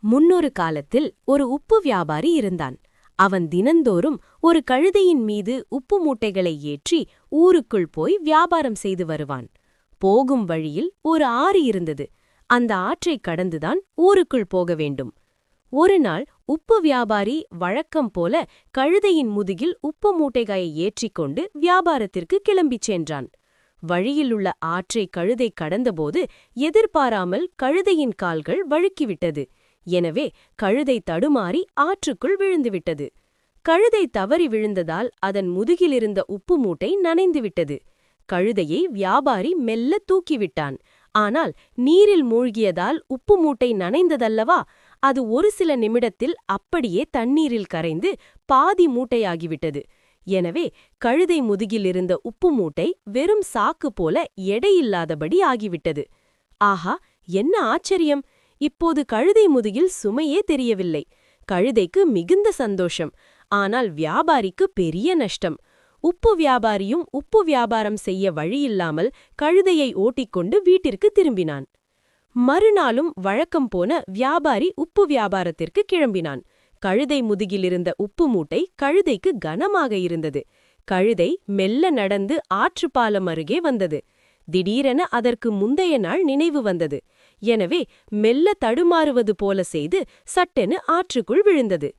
முன்னொரு காலத்தில் ஒரு உப்பு வியாபாரி இருந்தான். அவன் தினந்தோறும் ஒரு கழுதையின் மீது உப்பு மூட்டைகளை ஏற்றி ஊருக்குள் போய் வியாபாரம் செய்து வருவான். போகும் வழியில் ஒரு ஆறு இருந்தது. அந்த ஆற்றைக் கடந்துதான் ஊருக்குள் போக வேண்டும். ஒருநாள் உப்பு வியாபாரி வழக்கம் போல கழுதையின் முதுகில் உப்பு மூட்டைகளை ஏற்றிக்கொண்டு வியாபாரத்திற்கு கிளம்பிச் சென்றான். வழியிலுள்ள ஆற்றை கழுதை கடந்தபோது எதிர்பாராமல் கழுதையின் கால்கள் வழுக்கிவிட்டது. எனவே கழுதை தடுமாறி ஆற்றுக்குள் விழுந்துவிட்டது. கழுதை தவறி விழுந்ததால் அதன் முதுகிலிருந்த உப்பு மூட்டை நனைந்துவிட்டது. கழுதையை வியாபாரி மெல்ல தூக்கிவிட்டான். ஆனால் நீரில் மூழ்கியதால் உப்பு மூட்டை நனைந்ததல்லவா, அது ஒரு சில நிமிடத்தில் அப்படியே தண்ணீரில் கரைந்து பாதி மூட்டையாகிவிட்டது. எனவே கழுதை முதுகிலிருந்த உப்பு மூட்டை வெறும் சாக்கு போல எடையில்லாதபடி ஆகிவிட்டது. ஆஹா, என்ன ஆச்சரியம்! இப்போது கழுதை முதுகில் சுமையே தெரியவில்லை. கழுதைக்கு மிகுந்த சந்தோஷம். ஆனால் வியாபாரிக்கு பெரிய நஷ்டம். உப்பு வியாபாரியும் உப்பு வியாபாரம் செய்ய வழியில்லாமல் கழுதையை ஓட்டிக்கொண்டு வீட்டிற்கு திரும்பினான். மறுநாளும் வழக்கம் போன வியாபாரி உப்பு வியாபாரத்திற்கு கிளம்பினான். கழுதை முதுகிலிருந்த உப்பு மூட்டை கழுதைக்கு கனமாக இருந்தது. கழுதை மெல்ல நடந்து ஆற்றுப்பாலம் அருகே வந்தது. திடீரென அதற்கு முந்தைய நாள் நினைவு வந்தது. எனவே மெல்ல தடுமாறுவது போல செய்து சட்டென ஆற்றுக்குள் விழுந்தது.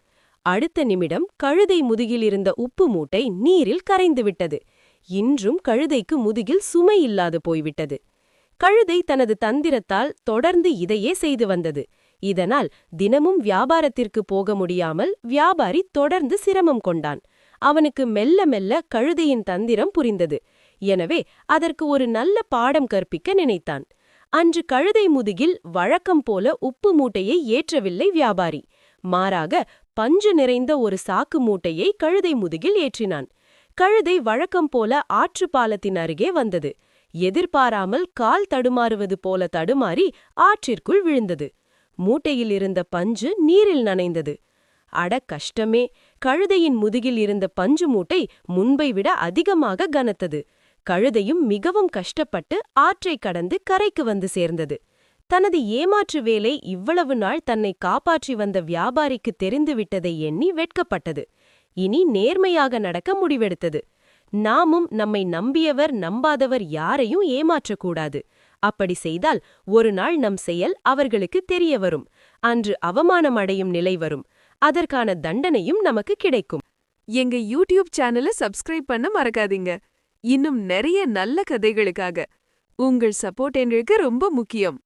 அடுத்த நிமிடம் கழுதை முதுகிலிருந்த உப்பு மூட்டை நீரில் கரைந்துவிட்டது. இன்றும் கழுதைக்கு முதுகில் சுமை இல்லாது போய்விட்டது. கழுதை தனது தந்திரத்தால் தொடர்ந்து இதையே செய்து வந்தது. இதனால் தினமும் வியாபாரத்திற்கு போக முடியாமல் வியாபாரி தொடர்ந்து சிரமம் கொண்டான். அவனுக்கு மெல்ல மெல்ல கழுதையின் தந்திரம் புரிந்தது. எனவே அதற்கு ஒரு நல்ல பாடம் கற்பிக்க நினைத்தான். அன்று கழுதை முதுகில் வழக்கம் போல உப்பு மூட்டையை ஏற்றவில்லை வியாபாரி. மாறாக பஞ்சு நிறைந்த ஒரு சாக்கு மூட்டையை கழுதை முதுகில் ஏற்றினான். கழுதை வழக்கம் போல ஆற்றுப்பாலத்தின் அருகே வந்தது. எதிர்பாராமல் கால் தடுமாறுவது போல தடுமாறி ஆற்றிற்குள் விழுந்தது. மூட்டையில் இருந்த பஞ்சு நீரில் நனைந்தது. அட கஷ்டமே! கழுதையின் முதுகில் இருந்த பஞ்சு மூட்டை முன்பை விட அதிகமாக கனத்தது. கழுதையும் மிகவும் கஷ்டப்பட்டு ஆற்றை கடந்து கரைக்கு வந்து சேர்ந்தது. தனது ஏமாற்று வேலை இவ்வளவு நாள் தன்னை காப்பாற்றி வந்த வியாபாரிக்கு தெரிந்துவிட்டதை எண்ணி வெட்கப்பட்டது. இனி நேர்மையாக நடக்க முடிவெடுத்தது. நாமும் நம்மை நம்பியவர் நம்பாதவர் யாரையும் ஏமாற்றக்கூடாது. அப்படி செய்தால் ஒரு நாள் நம் செயல் அவர்களுக்கு தெரிய வரும். அன்று அவமானம் அடையும் நிலை வரும். அதற்கான தண்டனையும் நமக்கு கிடைக்கும். எங்க யூடியூப் சேனலை சப்ஸ்கிரைப் பண்ண மறக்காதீங்க. இன்னும் நிறைய நல்ல கதைகளுக்காக. உங்கள் சப்போர்ட் எங்களுக்கு ரொம்ப முக்கியம்.